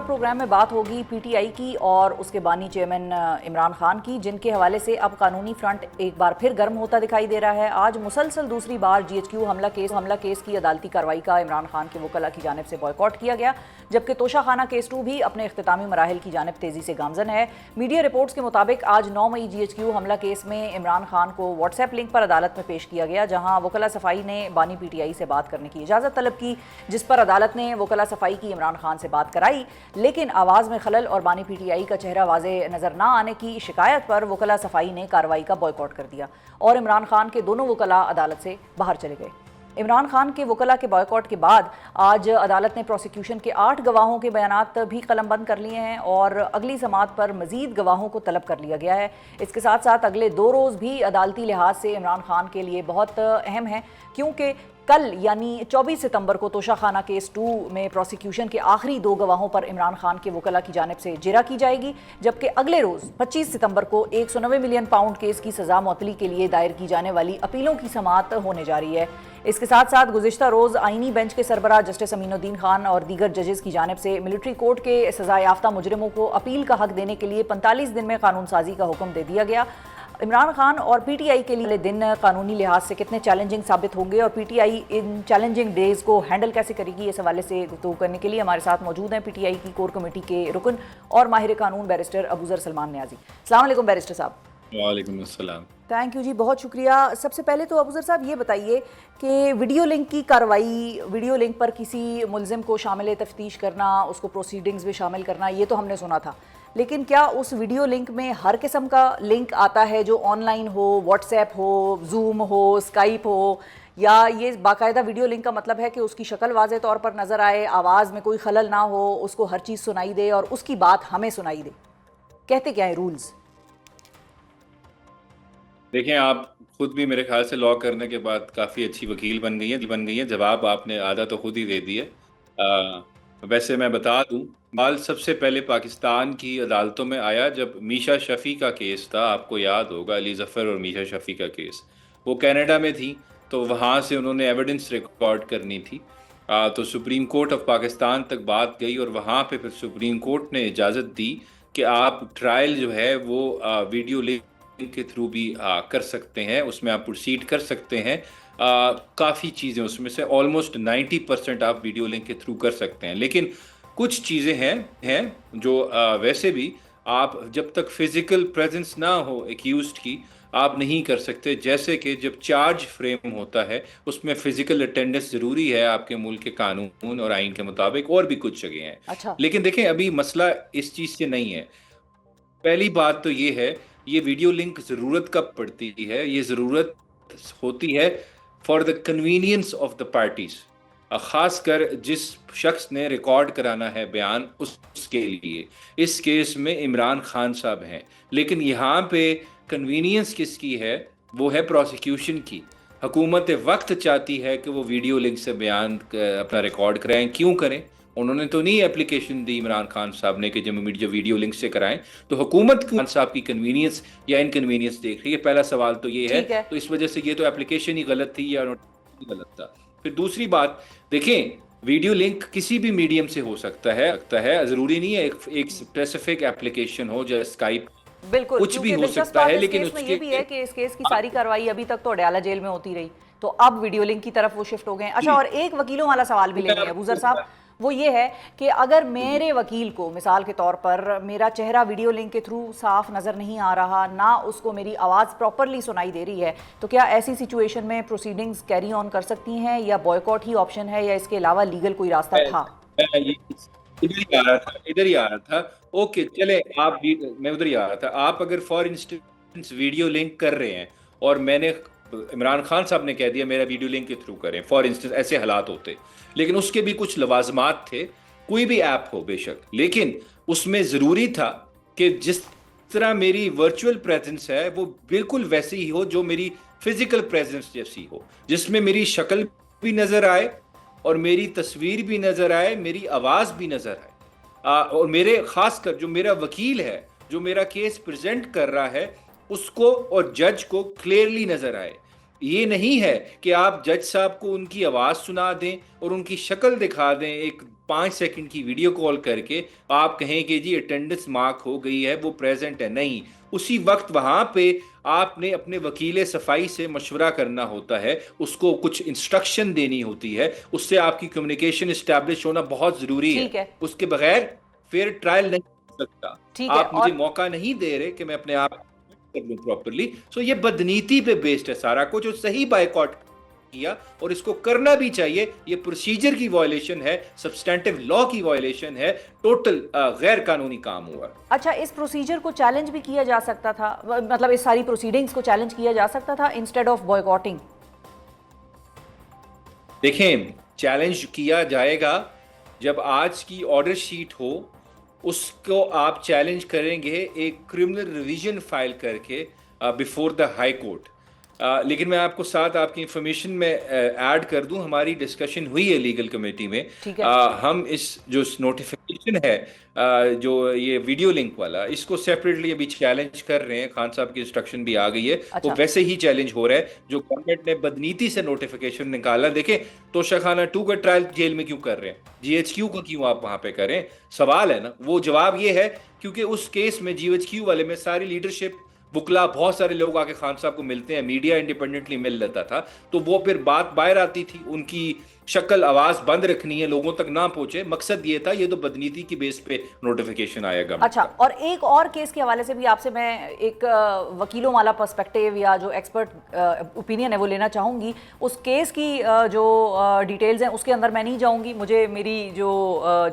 Programme में बात होगी पीटीआई की और उसके बानी चेयरमैन इमरान खान की, जिनके हवाले से अब कानूनी फ्रंट एक बार फिर गर्म होता दिखाई दे रहा है। आज मुसलसल दूसरी बार जीएचक्यू हमला केस की अदालती कार्रवाई का इमरान खान के वकला की जानिब से बॉयकॉट किया गया, जबकि तोशाखाना केस 2 भी अपने इख्तितामी मराहिल की जानिब तेजी से गामजन है। मीडिया रिपोर्ट्स के मुताबिक आज 9 मई जीएचक्यू हमला केस में इमरान खान को व्हाट्सएप लिंक पर अदालत में पेश किया गया, जहां वकला सफाई ने बानी पीटीआई से बात करने की इजाज़त तलब की, जिस पर अदालत ने वकला सफाई की इमरान खान से बात कराई, लेकिन आवाज़ में खलल और बानी पीटीआई का चेहरा वाजे नजर ना आने की शिकायत पर वकला सफाई ने कार्रवाई का बॉयकॉट कर दिया और इमरान खान के दोनों वकला अदालत से बाहर चले गए। इमरान खान के वकला के बॉयकॉट के बाद आज अदालत ने प्रोसिक्यूशन के 8 गवाहों के बयानात भी कलमबंद कर लिए हैं और अगली समाअत पर मजीद गवाहों को तलब कर लिया गया है। इसके साथ साथ अगले 2 रोज़ भी अदालती लिहाज से इमरान खान के लिए बहुत अहम है, क्योंकि कल यानी 24 सितंबर को तोशाखाना केस 2 में प्रोसिक्यूशन के आखिरी 2 गवाहों पर इमरान खान के वकला की जानिब से जिरा की जाएगी, जबकि अगले रोज़ 25 सितंबर को 190 मिलियन पाउंड केस की सज़ा मुअत्तली के लिए दायर की जाने वाली अपीलों की समाअत होने जा रही है। इसके साथ साथ गुज़िश्ता रोज़ आइनी बेंच के सरबराह जस्टिस अमीनुद्दीन खान और दीगर जजेस की जानिब से मिलिट्री कोर्ट के सज़ा याफ्ता मुजरिमों को अपील का हक देने के लिए 45 दिन में कानून साजी का हुक्म दे दिया गया। इमरान खान और पीटीआई के लिए दिन कानूनी लिहाज से कितने चैलेंजिंग साबित होंगे और पीटीआई इन चैलेंजिंग डेज़ को हैंडल कैसे करेगी, इस हवाले से गुफ्तगू करने के लिए हमारे साथ मौजूद हैं पीटीआई की कोर कमेटी के रुकन और माहिर कानून बैरिस्टर अबूजर सलमान न्याजी। अस्सलाम वालेकुम बैरिस्टर साहब। वालेकुम अस्सलाम। थैंक यू जी, बहुत शुक्रिया। सबसे पहले तो अबूजर साहब ये बताइए कि वीडियो लिंक की कार्रवाई, वीडियो लिंक पर किसी मुलजिम को शामिल तफ्तीश करना, उसको प्रोसीडिंग्स में शामिल करना, ये तो हमने सुना था, लेकिन क्या उस वीडियो लिंक में हर किस्म का लिंक आता है जो ऑनलाइन हो, व्हाट्सएप हो, जूम हो, स्काइप हो, या ये बाकायदा वीडियो लिंक का मतलब है कि उसकी शक्ल वाज़े तौर पर नज़र आए, आवाज़ में कोई खलल ना हो, उसको हर चीज़ सुनाई दे और उसकी बात हमें सुनाई दे? कहते क्या है रूल्स? देखें, आप खुद भी मेरे ख्याल से लॉ करने के बाद काफ़ी अच्छी वकील बन गई है। जवाब आपने आधा तो खुद ही दे दिया। वैसे मैं बता दूं, माल सबसे पहले पाकिस्तान की अदालतों में आया जब मीशा शफ़ी का केस था। आपको याद होगा, अली ज़फ़र और मीशा शफ़ी का केस। वो कनाडा में थी, तो वहाँ से उन्होंने एविडेंस रिकॉर्ड करनी थी। तो सुप्रीम कोर्ट ऑफ पाकिस्तान तक बात गई और वहाँ पे फिर सुप्रीम कोर्ट ने इजाज़त दी कि आप ट्रायल जो है वो वीडियो लिंक के थ्रू भी कर सकते हैं, उसमें आप प्रोसीड कर सकते हैं। काफ़ी चीज़ें उसमें से ऑलमोस्ट 90% आप वीडियो लिंक के थ्रू कर सकते हैं, लेकिन कुछ चीज़ें हैं जो वैसे भी आप जब तक फिजिकल प्रेजेंस ना हो एक्यूज्ड की, आप नहीं कर सकते। जैसे कि जब चार्ज फ्रेम होता है उसमें फिजिकल अटेंडेंस ज़रूरी है आपके मुल्क के कानून और आइन के मुताबिक, और भी कुछ जगह हैं। अच्छा। लेकिन देखें, अभी मसला इस चीज़ से नहीं है। पहली बात तो ये है, ये वीडियो लिंक ज़रूरत कब पड़ती है? ये ज़रूरत होती है for the convenience of the parties, ख़ासकर जिस शख्स ने रिकॉर्ड कराना है बयान उसके लिए। इस केस में इमरान खान साहब हैं, लेकिन यहाँ पे कन्वीनियंस किसकी है? वो है प्रोसिक्यूशन की। हुकूमत वक्त चाहती है कि वो वीडियो लिंक से बयान अपना रिकॉर्ड कराएं। क्यों करें? उन्होंने तो नहीं एप्लीकेशन दी इमरान खान साहब ने कि जब वीडियो लिंक से कराएं, तो हुकूमत खान साहब की कन्वीनियंस या इनकन्वीनियंस देख रही है। पहला सवाल तो ये है। तो इस वजह से ये तो एप्लीकेशन ही गलत थी या गलत था। फिर दूसरी बात, देखें, वीडियो लिंक किसी भी मीडियम से हो सकता है, जरूरी नहीं है एक स्पेसिफिक एप्लीकेशन हो, जैसे स्काइप, बिल्कुल, कुछ भी हो सकता है। लेकिन उसके ये भी है कि इस केस की सारी कार्रवाई अभी तक तो अडयाला जेल में होती रही, तो अब वीडियो लिंक की तरफ वो शिफ्ट हो गए। अच्छा, और एक वकीलों वाला सवाल भी लेंगे अबूजर साहब, वो ये है कि अगर मेरे वकील को मिसाल के तौर पर मेरा चेहरा वीडियो लिंक के थ्रू साफ नज़र नहीं आ रहा, ना उसको मेरी आवाज़ प्रॉपरली सुनाई दे रही है, तो क्या ऐसी सिचुएशन में प्रोसीडिंग्स कैरी ऑन कर सकती हैं या बॉयकॉट ही ऑप्शन है, या इसके अलावा लीगल कोई रास्ता था? इधर ही आ रहा था। ओके, चले, मैं उधर ही आ रहा था। आप अगर फॉर इंस्टेंस वीडियो लिंक कर रहे हैं और मैंने इमरान खान साहब ने कह दिया मेरा वीडियो लिंक के थ्रू करें, फॉर इंस्टेंस ऐसे हालात होते, लेकिन उसके भी कुछ लवाजमात थे। कोई भी ऐप हो बेशक, लेकिन उसमें ज़रूरी था कि जिस तरह मेरी वर्चुअल प्रेजेंस है वो बिल्कुल वैसी ही हो जो मेरी फिजिकल प्रेजेंस जैसी हो, जिसमें मेरी शक्ल भी नज़र आए और मेरी तस्वीर भी नज़र आए, मेरी आवाज़ भी नज़र आए, और मेरे खासकर जो मेरा वकील है, जो मेरा केस प्रेजेंट कर रहा है, उसको और जज को क्लियरली नज़र आए। ये नहीं है कि आप जज साहब को उनकी आवाज़ सुना दें और उनकी शक्ल दिखा दें एक 5 सेकंड की वीडियो कॉल करके आप कहें कि जी अटेंडेंस मार्क हो गई है, वो प्रेजेंट है, नहीं, उसी वक्त वहां पे आपने अपने वकील सफाई से मशवरा करना होता है, उसको कुछ इंस्ट्रक्शन देनी होती है, उससे आपकी कम्युनिकेशन इस्टेब्लिश होना बहुत जरूरी है। ठीक है, उसके बगैर फेयर ट्रायल नहीं हो सकता। ठीक है। आप मुझे और मौका नहीं दे रहे कि मैं अपने आप कर लूं प्रॉपरली। सो ये बदनीति पे बेस्ड है सारा कुछ, जो सही बायकॉट किया और इसको करना भी चाहिए। ये प्रोसीजर की वायलेशन है, सब्सटेंटिव लॉ की वायलेशन है, टोटल गैर कानूनी काम हुआ। अच्छा, इस प्रोसीजर को चैलेंज भी किया जा सकता था, मतलब इस सारी प्रोसीडिंग्स को चैलेंज किया जा सकता था इंस्टेड ऑफ बॉयकॉटिंग। देखें, चैलेंज किया जाएगा जब आज की ऑर्डर शीट हो, उसको आप चैलेंज करेंगे एक क्रिमिनल रिवीजन फाइल करके बिफोर द हाई कोर्ट। लेकिन मैं आपको साथ आपकी इंफॉर्मेशन में ऐड कर दूं, हमारी डिस्कशन हुई है लीगल कमेटी में। ठीक है। हम इस जो नोटिफिकेशन है, जो ये वीडियो लिंक वाला, इसको सेपरेटली अभी चैलेंज कर रहे हैं। खान साहब की इंस्ट्रक्शन भी आ गई है, वो अच्छा। वैसे ही चैलेंज हो रहा है जो गवर्नमेंट ने बदनीति से नोटिफिकेशन निकाला। देखें, तोशाखाना 2 का ट्रायल जेल में क्यों कर रहे हैं, जीएचक्यू का क्यों आप वहां पे करें, सवाल है ना। वो जवाब ये है क्योंकि उस केस में जीएचक्यू वाले में सारी लीडरशिप, बुकला, बहुत सारे लोग आके खान साहब को मिलते हैं, मीडिया इंडिपेंडेंटली मिल लेता था, तो वो फिर बात बाहर आती थी, उनकी शक्ल आवाज बंद रखनी है, लोगों तक ना पहुंचे, मकसद ये था। ये तो बदनीति की बेस पे नोटिफिकेशन आएगा। अच्छा, और एक और केस के हवाले से भी आपसे मैं एक वकीलों वाला पर्सपेक्टिव या जो एक्सपर्ट ओपिनियन है वो लेना चाहूँगी। उस केस की जो डिटेल्स हैं उसके अंदर मैं नहीं जाऊँगी, मुझे मेरी जो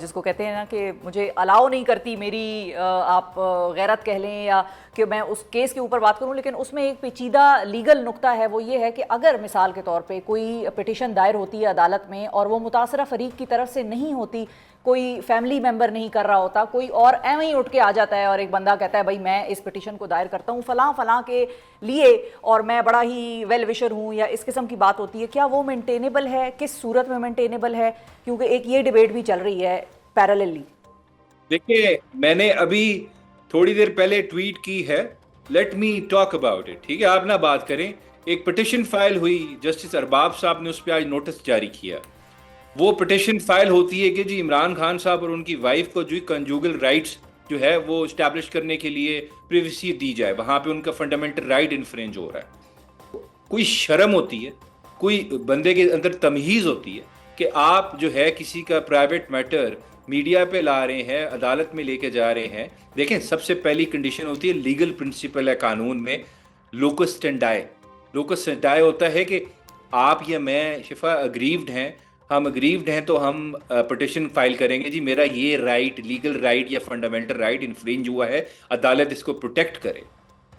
जिसको कहते हैं ना कि मुझे अलाउ नहीं करती मेरी आप गैरत कह लें या कि मैं उस केस के ऊपर बात करूं। लेकिन उसमें एक पेचीदा लीगल नुक्ता है, वो ये है कि अगर मिसाल के तौर पे कोई पिटिशन दायर होती है अदालत में और वो मुतासरा फरीक की तरफ से नहीं होती, कोई फैमिली मेंबर नहीं कर रहा होता, कोई और एवं ही उठ के आ जाता है और एक बंदा कहता है भाई मैं इस पिटिशन को दायर करता हूँ फलां फलां के लिए और मैं बड़ा ही वेल विशर हूँ, या इस किस्म की बात होती है, क्या वो मेंटेनेबल है, किस सूरत में मेंटेनेबल है? क्योंकि एक ये डिबेट भी चल रही है पैरेलली। देखिए, मैंने अभी थोड़ी देर पहले ट्वीट की है, let me talk about it. ठीक है, आप ना बात करें। एक पिटिशन फाइल हुई, जस्टिस अरबाब साहब ने उस पर आज नोटिस जारी किया। वो पिटिशन फाइल होती है कि जी इमरान खान साहब और उनकी वाइफ को जो कंजूगल राइट्स जो है वो इस्टेब्लिश करने के लिए प्रिवेसी दी जाए, वहां पे उनका फंडामेंटल राइट इन्फ्रिंज हो रहा है। कोई शर्म होती है, कोई बंदे के अंदर तमीज होती है कि आप जो है किसी का प्राइवेट मैटर मीडिया पे ला रहे हैं, अदालत में लेके जा रहे हैं। देखें, सबसे पहली कंडीशन होती है, लीगल प्रिंसिपल है कानून में, लोकस स्टेंडाई। लोकस स्टेंडाई होता है कि आप या मैं, शिफा, अग्रीव्ड हैं, हम अग्रीव्ड हैं तो हम पिटिशन फाइल करेंगे, जी मेरा ये राइट, लीगल राइट या फंडामेंटल राइट इन्फ्रिंज हुआ है, अदालत इसको प्रोटेक्ट करे।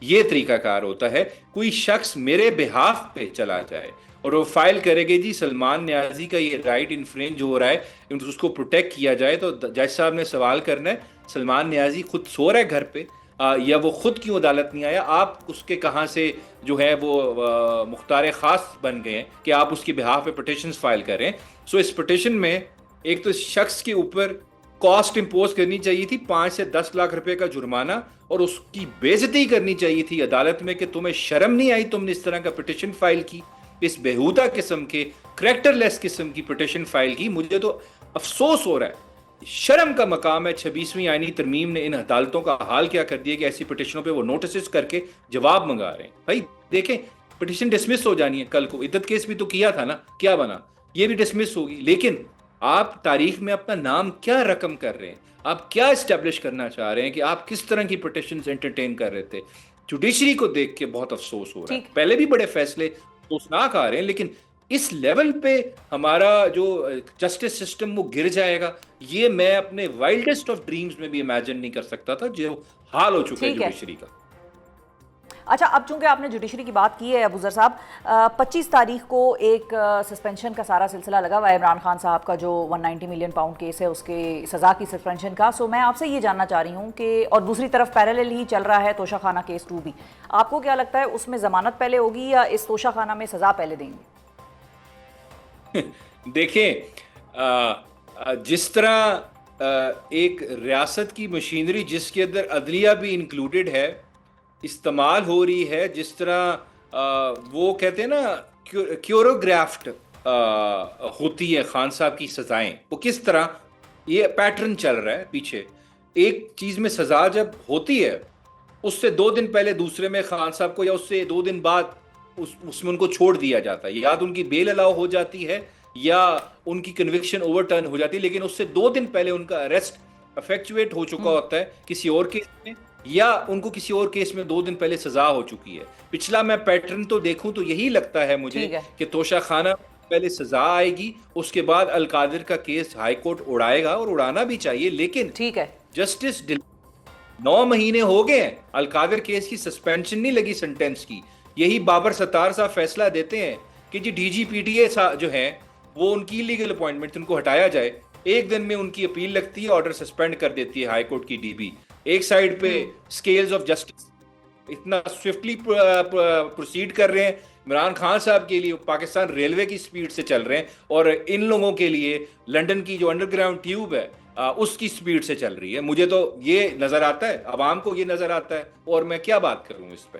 ये तरीकाकार होता है। कोई शख्स मेरे बिहाफ पे चला जाए और वो फाइल करेंगे, जी सलमान न्याजी का ये राइट इन्फ्रिंज हो रहा है, उसको प्रोटेक्ट किया जाए, तो जज साहब ने सवाल करना है, सलमान न्याजी खुद सो रहा है घर पे, या वो खुद क्यों अदालत नहीं आया, आप उसके कहाँ से जो है वो मुख्तार खास बन गए हैं कि आप उसके बिहाफ पे पिटिशन फाइल करें। सो इस पिटिशन में एक तो शख्स के ऊपर कॉस्ट इंपोज करनी चाहिए थी 5 से 10 लाख रुपए का जुर्माना, और उसकी बेइज्जती करनी चाहिए थी अदालत में कि तुम्हें शर्म नहीं आई, तुमने इस तरह का पिटिशन फाइल की, इस बेहूदा किस्म के करैक्टरलेस किस्म की पिटिशन फाइल की। मुझे तो अफसोस हो रहा है, शर्म का मकाम है। 26वीं आईनी तरमीम ने इन अदालतों का हाल क्या कर दिया कि ऐसी पिटिशनों पे वो नोटिस करके जवाब मंगा रहे हैं। भाई देखें, पिटिशन डिसमिस हो जानी है कल को। इद्दत केस भी तो किया था ना, क्या बना, ये भी डिसमिस होगी। लेकिन आप तारीख में अपना नाम क्या रकम कर रहे हैं, आप क्या इस्टेब्लिश करना चाह रहे हैं, कि आप किस तरह की पिटिशंस एंटरटेन कर रहे थे। जुडिशरी को देख के बहुत अफसोस हो रहा है। पहले भी बड़े फैसले अफसोसनाक आ रहे हैं, लेकिन इस लेवल पे हमारा जो जस्टिस सिस्टम वो गिर जाएगा, ये मैं अपने वाइल्डेस्ट ऑफ ड्रीम्स में भी इमेजिन नहीं कर सकता था, जो हाल हो चुका है जुडिशरी का। अच्छा, अब चूंकि आपने जुडिशरी की बात की है अबूजर साहब, 25 तारीख को एक सस्पेंशन का सारा सिलसिला लगा हुआ है इमरान खान साहब का, जो 190 मिलियन पाउंड केस है उसके सज़ा की सस्पेंशन का। सो मैं आपसे ये जानना चाह रही हूँ कि, और दूसरी तरफ पैरेलल ही चल रहा है तोशाखाना केस 2 भी, आपको क्या लगता है उसमें जमानत पहले होगी या इस तोशाखाना में सज़ा पहले देंगे? देखें, जिस तरह एक रियासत की मशीनरी जिसके अंदर अदलिया भी इंक्लूडेड है इस्तेमाल हो रही है, जिस तरह वो कहते हैं ना क्योरोग्राफ्ट होती है खान साहब की सजाएं, वो किस तरह ये पैटर्न चल रहा है पीछे। एक चीज में सजा जब होती है, उससे 2 दिन पहले दूसरे में खान साहब को, या उससे 2 दिन बाद उसमें उनको छोड़ दिया जाता है, या तो उनकी बेल अलाउ हो जाती है या उनकी कन्विक्शन ओवरटर्न हो जाती है, लेकिन उससे 2 दिन पहले उनका अरेस्ट इफेक्चुएट हो चुका होता है किसी और केस में, या उनको किसी और केस में 2 दिन पहले सजा हो चुकी है। पिछला मैं पैटर्न तो देखूं तो यही लगता है मुझे ठीक है। कि तोशा खाना पहले सजा आएगी, उसके बाद अलकादिर का केस हाई कोर्ट उड़ाएगा, और उड़ाना भी चाहिए, लेकिन ठीक है। जस्टिस 9 महीने हो गए हैं, अलकादिर केस की सस्पेंशन नहीं लगी सेंटेंस की। यही बाबर सत्तार साहब फैसला देते हैं कि जी डीजीपीटीए जो है वो उनकी इलीगल अपॉइंटमेंट, उनको हटाया जाए। एक दिन में उनकी अपील लगती है, ऑर्डर सस्पेंड कर देती है हाई कोर्ट की डीबी। एक साइड पे स्केल्स ऑफ जस्टिस इतना स्विफ्टली प्रोसीड कर रहे हैं, इमरान खान साहब के लिए पाकिस्तान रेलवे की स्पीड से चल रहे हैं, और इन लोगों के लिए लंदन की जो अंडरग्राउंड ट्यूब है उसकी स्पीड से चल रही है। मुझे तो ये नजर आता है, आवाम को ये नजर आता है, और मैं क्या बात करूं इस पे।